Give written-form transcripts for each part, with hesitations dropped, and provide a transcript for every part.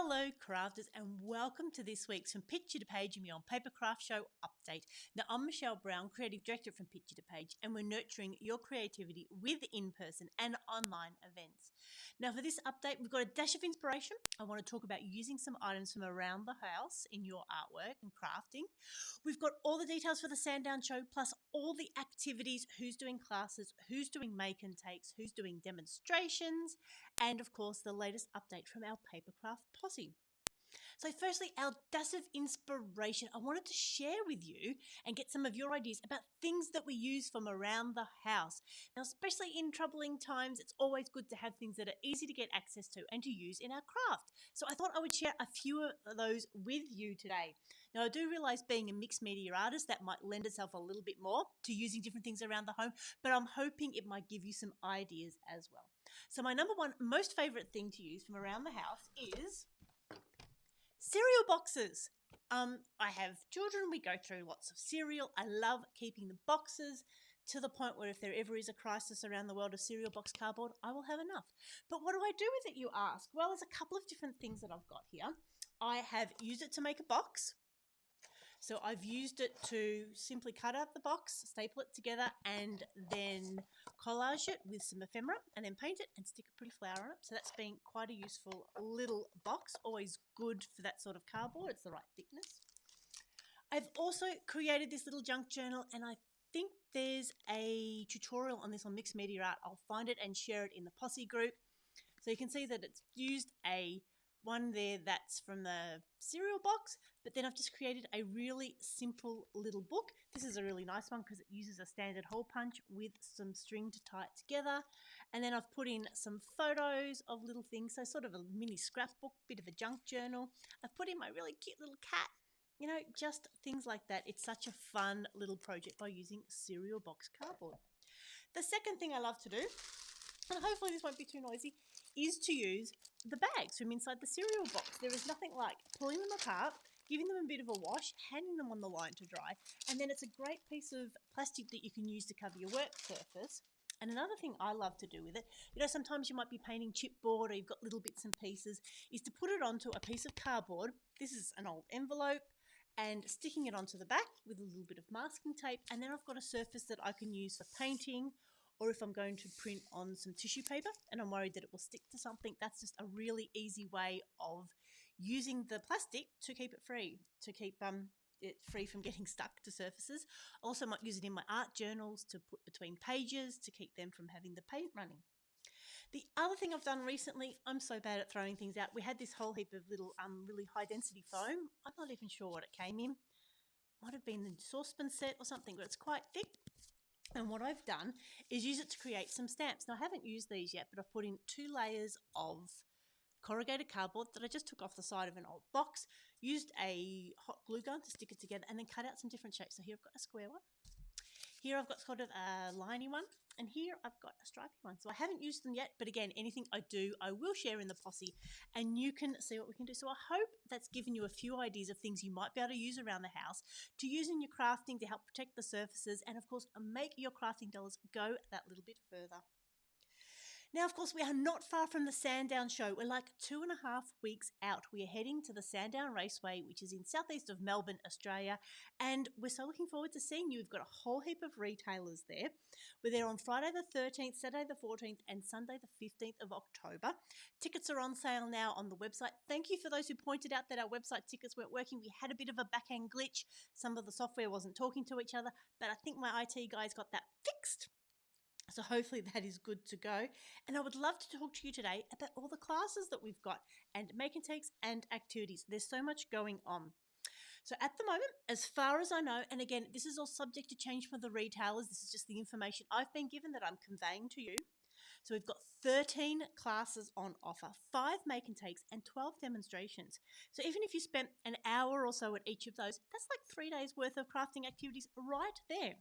Hello crafters and welcome to this week's From Picture to Page and Beyond Papercraft Show update. Now I'm Michelle Brown, Creative Director from Picture to Page, and we're nurturing your creativity with in-person and online events. Now for this update we've got a dash of inspiration. I want to talk about using some items from around the house in your artwork and crafting. We've got all the details for the Sandown show plus all the activities, who's doing classes, who's doing make and takes, who's doing demonstrations, and of course the latest update from our Papercraft posse. So firstly, our dash of inspiration. I wanted to share with you and get some of your ideas about things that we use from around the house. Now, especially in troubling times, it's always good to have things that are easy to get access to and to use in our craft. So I thought I would share a few of those with you today. Now, I do realise being a mixed media artist, that might lend itself a little bit more to using different things around the home, but I'm hoping it might give you some ideas as well. So my number one most favourite thing to use from around the house is cereal boxes. I have children, we go through lots of cereal. I love keeping the boxes to the point where if there ever is a crisis around the world of cereal box cardboard, I will have enough. But what do I do with it, you ask? Well, there's a couple of different things that I've got here. I have used it to make a box. So I've used it to simply cut out the box, staple it together, and then collage it with some ephemera, and then paint it and stick a pretty flower on it. So that's been quite a useful little box, always good for that sort of cardboard. It's the right thickness. I've also created this little junk journal, and I think there's a tutorial on this on Mixed Media Art. I'll find it and share it in the Posse group. So you can see that it's used a one there that's from the cereal box, but then I've just created a really simple little book. This is a really nice one because it uses a standard hole punch with some string to tie it together. And then I've put in some photos of little things, so sort of a mini scrapbook, bit of a junk journal. I've put in my really cute little cat, you know, just things like that. It's such a fun little project by using cereal box cardboard. The second thing I love to do, and hopefully this won't be too noisy, is to use the bags from inside the cereal box. There is nothing like pulling them apart, giving them a bit of a wash, hanging them on the line to dry, and then it's a great piece of plastic that you can use to cover your work surface. And another thing I love to do with it, you know, sometimes you might be painting chipboard or you've got little bits and pieces, is to put it onto a piece of cardboard. This is an old envelope, and sticking it onto the back with a little bit of masking tape, and then I've got a surface that I can use for painting, or if I'm going to print on some tissue paper and I'm worried that it will stick to something, that's just a really easy way of using the plastic to keep it free, to keep it free from getting stuck to surfaces. I also might use it in my art journals to put between pages to keep them from having the paint running. The other thing I've done recently, I'm so bad at throwing things out. We had this whole heap of little really high density foam. I'm not even sure what it came in. Might have been the saucepan set or something, but it's quite thick. And what I've done is use it to create some stamps. Now, I haven't used these yet, but I've put in 2 layers of corrugated cardboard that I just took off the side of an old box, used a hot glue gun to stick it together, and then cut out some different shapes. So here I've got a square one. Here I've got sort of a liney one, and here I've got a stripy one. So I haven't used them yet, but again, anything I do, I will share in the Posse, and you can see what we can do. So I hope that's given you a few ideas of things you might be able to use around the house to use in your crafting to help protect the surfaces and, of course, make your crafting dollars go that little bit further. Now, of course, we are not far from the Sandown show. We're like 2.5 weeks out. We are heading to the Sandown Raceway, which is in southeast of Melbourne, Australia, and we're so looking forward to seeing you. We've got a whole heap of retailers there. We're there on Friday the 13th, Saturday the 14th, and Sunday the 15th of October. Tickets are on sale now on the website. Thank you for those who pointed out that our website tickets weren't working. We had a bit of a back-end glitch. Some of the software wasn't talking to each other, but I think my IT guys got that fixed. So hopefully that is good to go. And I would love to talk to you today about all the classes that we've got and make and takes and activities. There's so much going on. So at the moment, as far as I know, and again, this is all subject to change for the retailers. This is just the information I've been given that I'm conveying to you. So we've got 13 classes on offer, 5 make and takes and 12 demonstrations. So even if you spent an hour or so at each of those, that's like 3 days worth of crafting activities right there.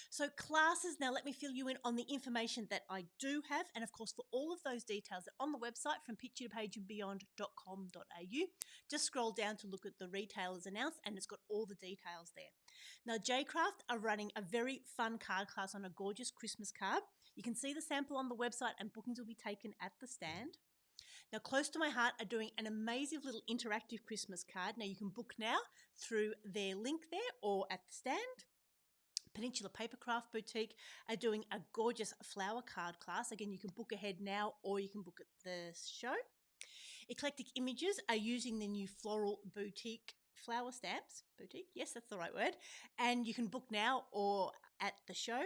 So classes, now let me fill you in on the information that I do have. And of course, for all of those details, they're on the website from picturepageandbeyond.com.au. Just scroll down to look at the retailers announced and it's got all the details there. Now, J-Craft are running a very fun card class on a gorgeous Christmas card. You can see the sample on the website and bookings will be taken at the stand. Now, Close to My Heart are doing an amazing little interactive Christmas card. Now, you can book now through their link there or at the stand. Peninsula Papercraft Boutique are doing a gorgeous flower card class. Again, you can book ahead now or you can book at the show. Eclectic Images are using the new floral boutique flower stamps. Boutique, yes, that's the right word. And you can book now or at the show.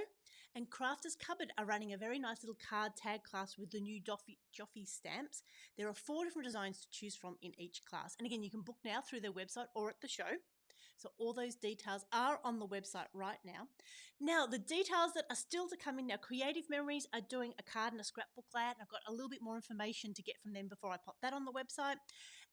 And Crafters Cupboard are running a very nice little card tag class with the new Joffy stamps. There are 4 different designs to choose from in each class. And again, you can book now through their website or at the show. So all those details are on the website right now. Now, the details that are still to come in now, Creative Memories are doing a card and a scrapbook layout. I've got a little bit more information to get from them before I pop that on the website.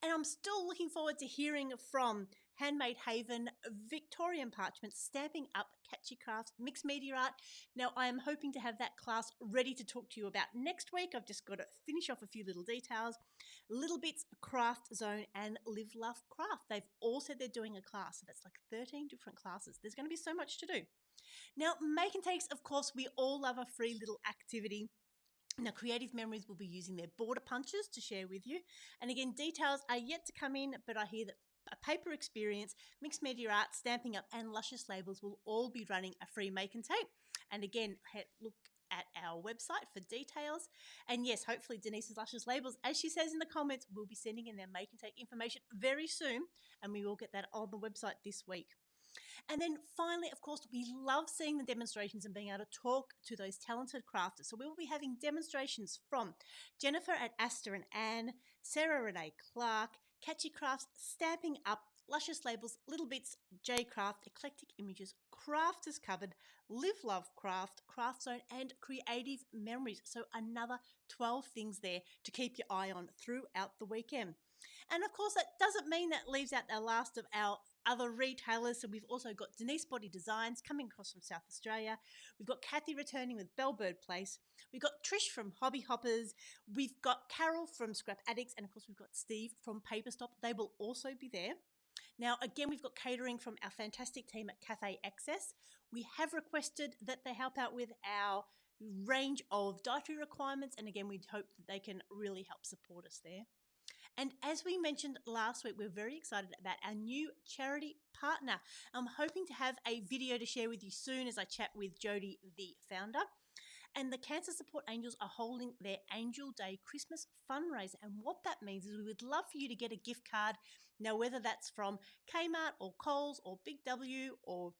And I'm still looking forward to hearing from Handmade Haven, Victorian Parchment, Stamping Up, Catchy Crafts, Mixed Media Art. Now, I am hoping to have that class ready to talk to you about next week. I've just got to finish off a few little details. Little Bits Craft Zone and Live Love Craft. They've all said they're doing a class. So that's like 13 different classes. There's going to be so much to do. Now, Make and Takes, of course, we all love a free little activity. Now, Creative Memories will be using their border punches to share with you. And again, details are yet to come in, but I hear that a paper experience, Mixed Media Art, Stamping Up and Luscious Labels will all be running a free Make and Take. And again, look at our website for details. And yes, hopefully Denise's Luscious Labels, as she says in the comments, will be sending in their Make and Take information very soon. And we will get that on the website this week. And then finally, of course, we love seeing the demonstrations and being able to talk to those talented crafters. So we will be having demonstrations from Jennifer at Asta and Anne, Sarah Renee Clark, Catchy Crafts, Stamping Up, Luscious Labels, Little Bits, J Craft, Eclectic Images, Crafters Cupboard, Live Love Craft, Craft Zone, and Creative Memories. So another 12 things there to keep your eye on throughout the weekend. And of course, that doesn't mean that leaves out the last of our other retailers. So we've also got Denise Body Designs coming across from South Australia. We've got Kathy returning with Bellbird Place. We've got Trish from Hobby Hoppers. We've got Carol from Scrap Addicts. And of course, we've got Steve from Paper Stop. They will also be there. Now, again, we've got catering from our fantastic team at Cafe Access. We have requested that they help out with our range of dietary requirements. And again, we hope that they can really help support us there. And as we mentioned last week, we're very excited about our new charity partner. I'm hoping to have a video to share with you soon as I chat with Jody, the founder. And the Cancer Support Angels are holding their Angel Day Christmas fundraiser. And what that means is we would love for you to get a gift card. Now, whether that's from Kmart or Coles or Big W or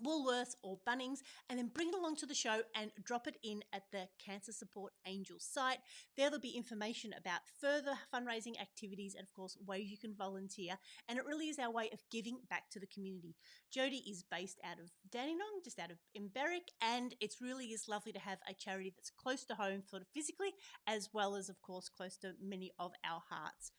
Woolworths or Bunnings, and then bring it along to the show and drop it in at the Cancer Support Angels site. There'll be information about further fundraising activities and, of course, ways you can volunteer. And it really is our way of giving back to the community. Jody is based out of Dandenong, just out of Berwick, and it really is lovely to have a charity that's close to home, sort of physically, as well as, of course, close to many of our hearts.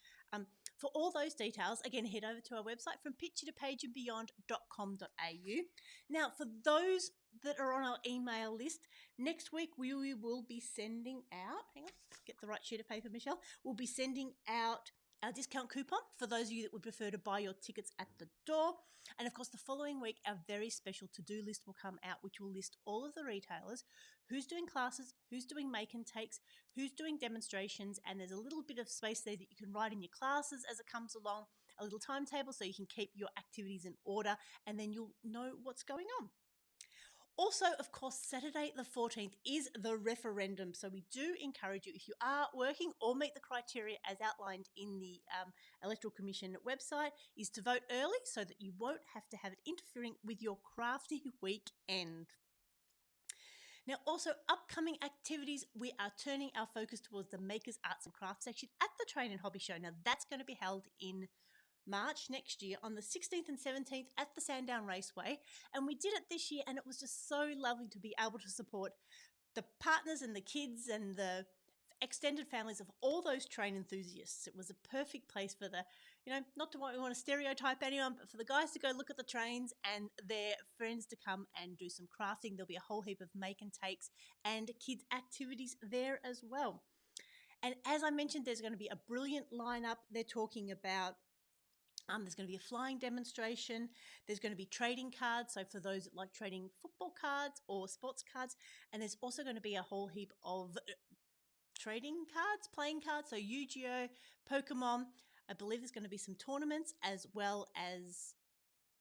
For all those details, again, head over to our website from picturetopageandbeyond.com.au. Now, for those that are on our email list, next week we will be sending out, hang on, get the right sheet of paper, Michelle. We'll be sending out our discount coupon for those of you that would prefer to buy your tickets at the door. And of course, the following week, our very special to-do list will come out, which will list all of the retailers, who's doing classes, who's doing make and takes, who's doing demonstrations, and there's a little bit of space there that you can write in your classes as it comes along, a little timetable so you can keep your activities in order, and then you'll know what's going on. Also, of course, Saturday the 14th is the referendum. So we do encourage you, if you are working or meet the criteria as outlined in the Electoral Commission website, is to vote early so that you won't have to have it interfering with your crafty weekend. Now, also upcoming activities, we are turning our focus towards the Makers Arts and Crafts section at the Train and Hobby Show. Now, that's going to be held in March next year on the 16th and 17th at the Sandown Raceway. And we did it this year, and it was just so lovely to be able to support the partners and the kids and the extended families of all those train enthusiasts. It was a perfect place for the, not to want to stereotype anyone, but for the guys to go look at the trains and their friends to come and do some crafting. There'll be a whole heap of make and takes and kids activities there as well. And as I mentioned, there's going to be a brilliant lineup. They're talking about there's going to be a flying demonstration. There's going to be trading cards, so for those that like trading football cards or sports cards. And there's also going to be a whole heap of trading cards, playing cards, so Yu-Gi-Oh, Pokemon. I believe there's going to be some tournaments as well as,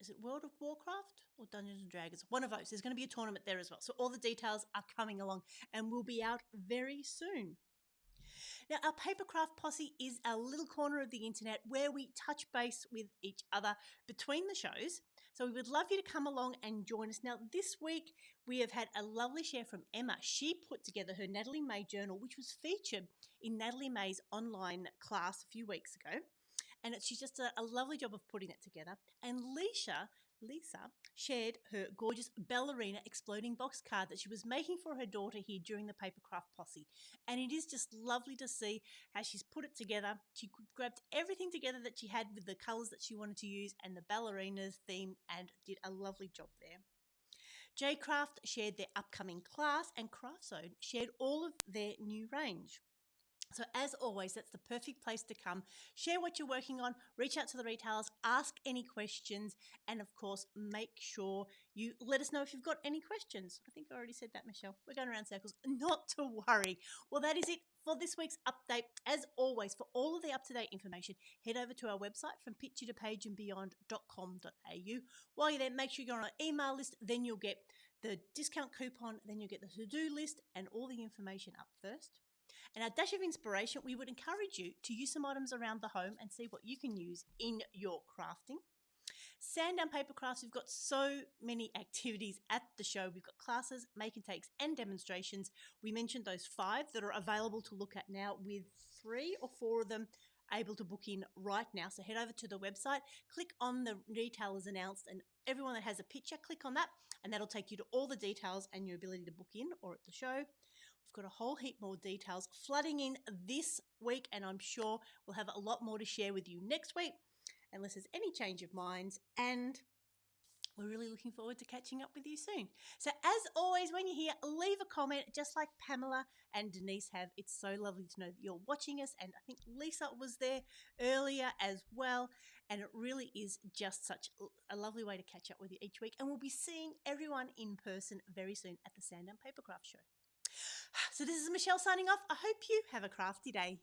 is it World of Warcraft or Dungeons and Dragons? One of those. There's going to be a tournament there as well. So all the details are coming along and will be out very soon. Now, our Papercraft posse is a little corner of the internet where we touch base with each other between the shows. So we would love you to come along and join us. Now, this week we have had a lovely share from Emma. She put together her Natalie May journal, which was featured in Natalie May's online class a few weeks ago. And she's just a lovely job of putting it together. And Lisa shared her gorgeous ballerina exploding box card that she was making for her daughter here during the Papercraft posse. And it is just lovely to see how she's put it together. She grabbed everything together that she had with the colours that she wanted to use and the ballerinas theme and did a lovely job there. J Craft shared their upcoming class and Craft Zone shared all of their new range. So as always, that's the perfect place to come. Share what you're working on, reach out to the retailers, ask any questions, and of course, make sure you let us know if you've got any questions. I think I already said that, Michelle. We're going around circles. Not to worry. Well, that is it for this week's update. As always, for all of the up-to-date information, head over to our website from picturetopageandbeyond.com.au. While you're there, make sure you're on our email list. Then you'll get the discount coupon. Then you'll get the to-do list and all the information up first. And our dash of inspiration, we would encourage you to use some items around the home and see what you can use in your crafting. Sandown Papercrafts, we've got so many activities at the show. We've got classes, make and takes, and demonstrations. We mentioned those 5 that are available to look at now, with 3 or 4 of them able to book in right now. So head over to the website, click on the retailers announced, and everyone that has a picture, click on that, and that'll take you to all the details and your ability to book in or at the show. We've got a whole heap more details flooding in this week, and I'm sure we'll have a lot more to share with you next week, unless there's any change of minds, and we're really looking forward to catching up with you soon. So as always, when you're here, leave a comment just like Pamela and Denise have. It's so lovely to know that you're watching us, and I think Lisa was there earlier as well, and it really is just such a lovely way to catch up with you each week, and we'll be seeing everyone in person very soon at the Sandown Papercraft Show. So this is Michelle signing off. I hope you have a crafty day.